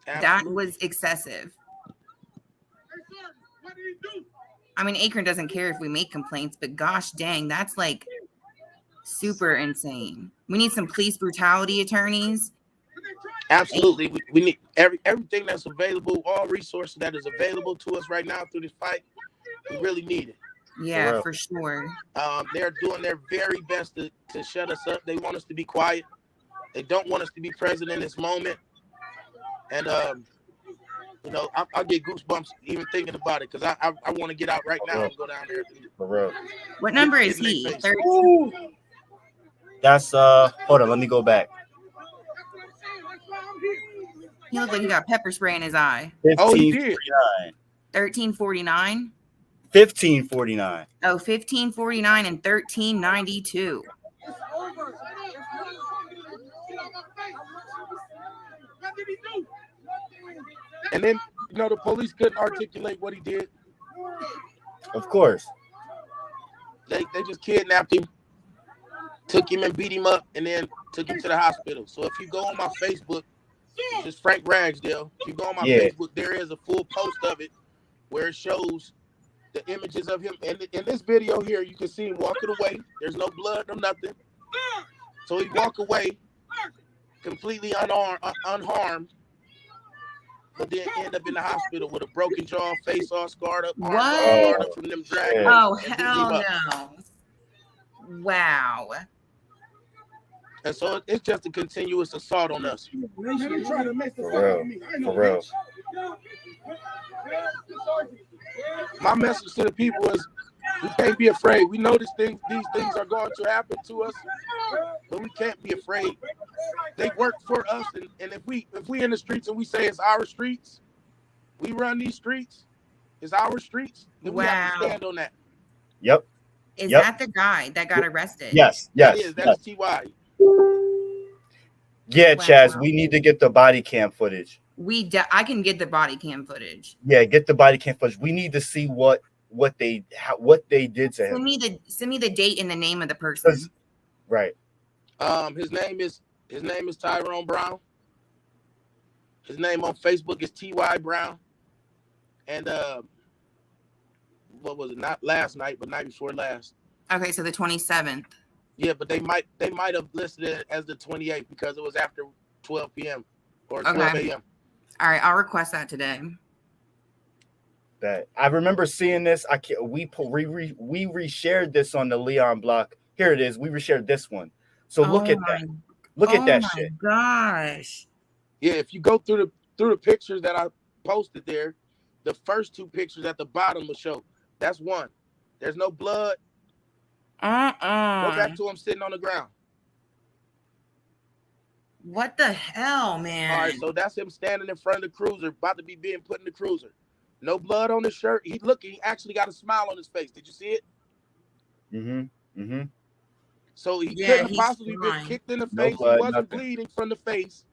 That was excessive. I mean, Akron doesn't care if we make complaints, but gosh dang, that's like super insane. We need some police brutality attorneys. Absolutely. We need everything that's available, all resources that is available to us right now through this fight. We really need it. Yeah, for sure. They're doing their very best to shut us up. They want us to be quiet. They don't want us to be present in this moment. And, I'll get goosebumps even thinking about it because I want to get out right now and go down there. For real. What number is he? 13. That's hold on, let me go back. He looked like he got pepper spray in his eye. 1549. 1349. 1549. Oh, 1549 and 1392. And then, the police couldn't articulate what he did. Of course. They just kidnapped him, took him and beat him up, and then took him to the hospital. So if you go on my Facebook, just Frank Ragsdale, if you go on my Facebook, there is a full post of it where it shows the images of him. And in this video here, you can see him walking away. There's no blood, no nothing. So he walked away completely unharmed. but then end up in the hospital with a broken jaw, face all scarred up, arms all What? scarred up from them dragging. Oh, and beating him hell up. no. Wow. And so it's just a continuous assault on us. For real. For real. My message to the people is we can't be afraid. We know these things are going to happen to us, but we can't be afraid. They work for us, and if we in the streets and we say it's our streets, we run these streets, it's our streets, then we have to stand on that. Yep. Is that the guy that got arrested? Yes. That is T.Y. Yeah, Wow. Chaz, we need to get the body cam footage. I can get the body cam footage. Yeah, get the body cam footage. We need to see what they did to him. Send me the date and the name of the person. Right. His name is Tyrone Brown. His name on Facebook is T.Y. Brown. And what was it? Not last night, but night before last. Okay, so the 27th. Yeah, but they might have listed it as the 28th because it was after 12 p.m. or 12 a.m. All right, I'll request that today. That I remember seeing this. We reshared this on the Leon block. Here it is. We reshared this one. So look at that. Look at that shit. Oh my gosh. Yeah, if you go through the pictures that I posted there, the first two pictures at the bottom will show. That's one. There's no blood. Go back to him sitting on the ground. What the hell, man? All right, so that's him standing in front of the cruiser, about to be being put in the cruiser. No blood on his shirt. He actually got a smile on his face. Did you see it? Mm-hmm. So he couldn't have possibly been kicked in the face. Blood, he wasn't nothing. bleeding from the face.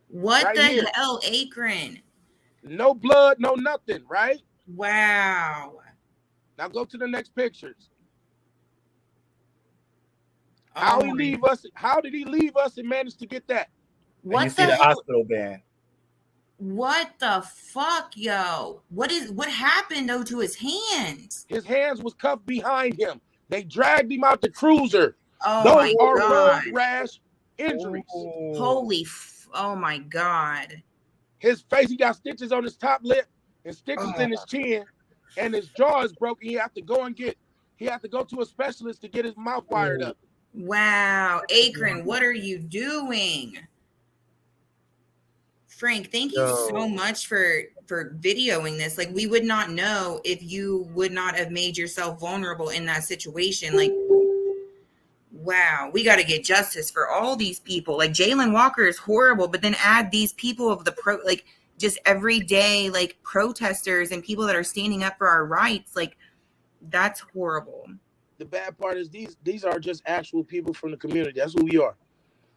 What right the here. hell, Akron? No blood, no nothing, right? Wow. Now go to the next pictures. Oh How did he leave us and manage to get that? And you see the hospital band. What the fuck, yo? What happened though to his hands? His hands was cuffed behind him. They dragged him out the cruiser. Oh Those my are God. road rash injuries. Oh my God. His face, he got stitches on his top lip and stitches in his chin, and his jaw is broken. He had to go to a specialist to get his mouth wired up. Wow. Akron, what are you doing? Frank, thank you so much for videoing this. Like, we would not know if you would not have made yourself vulnerable in that situation. Like, wow, we got to get justice for all these people. Like, Jalen Walker is horrible, but then add these people of just everyday like protesters and people that are standing up for our rights. Like, that's horrible. The bad part is these are just actual people from the community. That's who we are.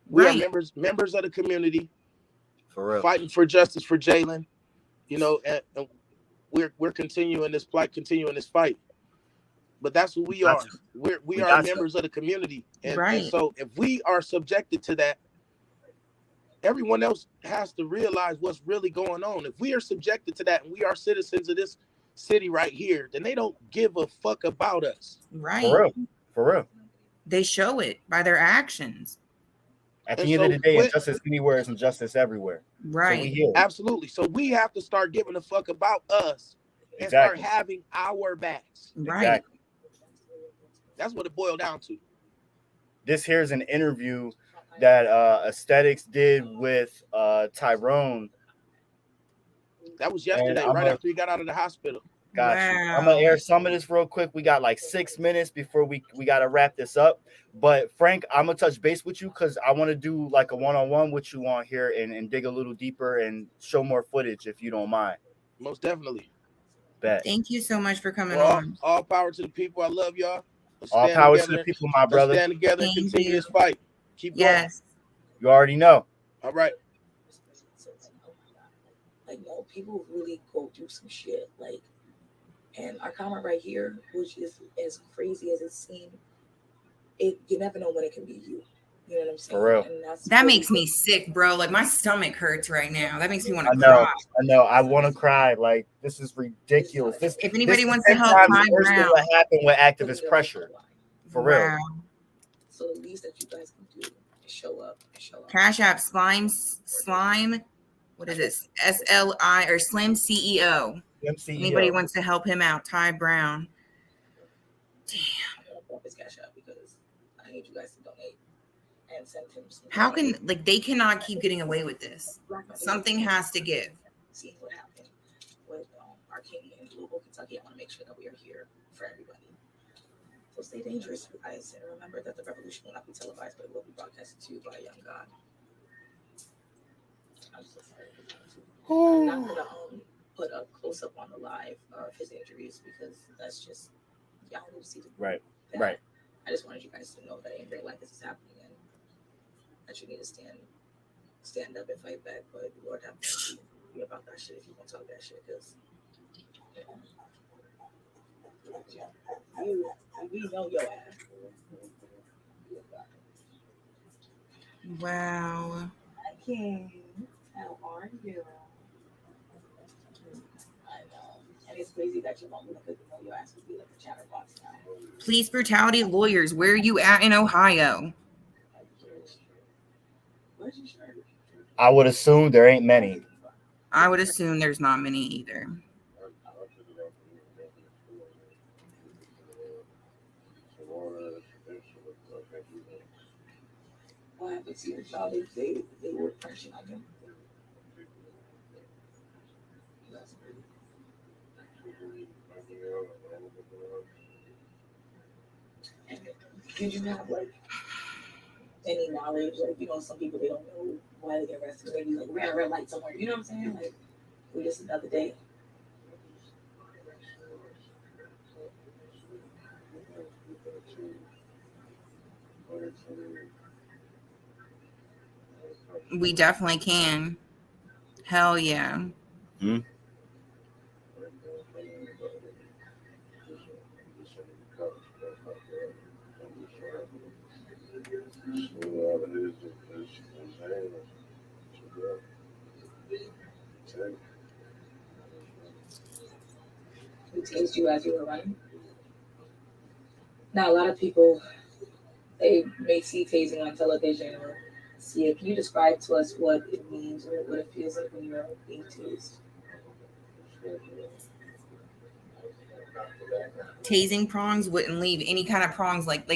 We are members of the community. For real. Fighting for justice for Jalen, and we're continuing this fight. But that's who we are. We are members of the community, and so if we are subjected to that, everyone else has to realize what's really going on. If we are subjected to that, and we are citizens of this city right here, then they don't give a fuck about us. Right. For real. They show it by their actions. At the end of the day, injustice anywhere is injustice everywhere. Right. So absolutely. So we have to start giving a fuck about us and start having our backs. Right. Exactly. That's what it boiled down to. This here's an interview that Aesthetics did with Tyrone. That was yesterday, right after he got out of the hospital. Gotcha. I'm gonna air some of this real quick. We got like 6 minutes before we gotta wrap this up. But Frank, I'm gonna touch base with you because I want to do like a one-on-one with you on here and dig a little deeper and show more footage if you don't mind. Most definitely. Bet. Thank you so much for coming on. All power to the people. I love y'all. All power to the people, my brother. Stand together and continue this fight. Keep going. Yes. You already know. All right. Like, people really go through some shit. Like, and our comment right here, which is as crazy as it seems, you never know when it can be you. You know what I'm saying? For real. And that makes me sick, bro. Like, my stomach hurts right now. That makes me want to cry. I know. I want to cry. Like, this is ridiculous. If anybody wants to help, what happened with activist pressure. For real. So the least that you guys can do is show up. Cash App slime what is it? SLI or Slim CEO. Anybody wants to help him out? Ty Brown. I'm gonna pull up his cash out because I need you guys to donate and send him some. How can they cannot keep getting away with this? Something has to give. See what happened with our king in Louisville, Kentucky. I want to make sure that we are here for everybody. So stay dangerous, you guys, and remember that the revolution will not be televised, but it will be broadcasted to you by a young God. I'm so sorry. I'm not gonna put a close up on the live of his injuries because that's just y'all need to see the right. that. Right. I just wanted you guys to know that in real life this is happening and that you need to stand up and fight back. But Lord have mercy be about that shit if you want to talk that shit because we know your ass. Wow. King, how are you? I know. And it's crazy that your mom would know your ass would be like a chatterbox now. Police brutality lawyers. Where are you at in Ohio? Where's your shirt? I would assume there ain't many. I would assume there's not many either. What happened to your child? They were punching on him. And did you have like any knowledge? Like, you know, some people they don't know why they get arrested. Maybe like red light somewhere. You know what I'm saying? Like, we just another day. We definitely can. Hell yeah. Hmm? Who tased you as you were running? Now, a lot of people, they may see tasing on television or see it. Can you describe to us what it means or what it feels like when you're being tased? Tasing prongs wouldn't leave any kind of prongs. Like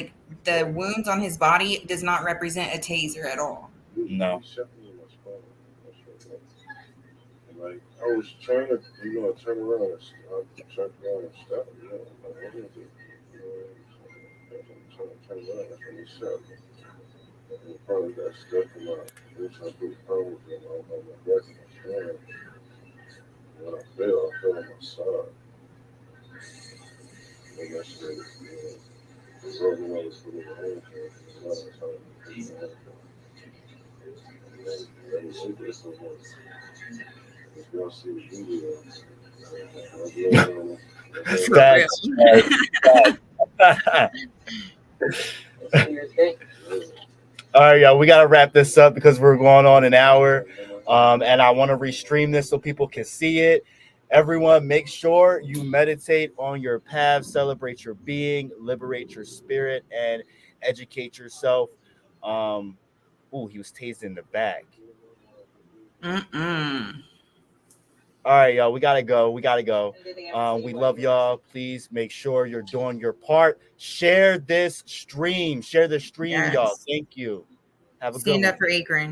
the wounds on his body does not represent a taser at all. No. Like I was trying to, turn around and stop, you know, like what is it? You know, I'm trying to turn around, that's when he shot me. And probably got stuck in my, every time I put problems on my back and my hand. When I fell on my side. And that shit, broke me all this little hand, and I was trying to put my hand on. And then she did so much. If y'all see the video, Facts. All right, y'all. We gotta wrap this up because we're going on an hour, and I want to restream this so people can see it. Everyone, make sure you meditate on your path, celebrate your being, liberate your spirit, and educate yourself. He was tased in the back. All right, y'all. We gotta go. We love y'all. Please make sure you're doing your part. Share this stream. Share the stream, Yes. y'all. Thank you. Have a good one. Stand up for Akron.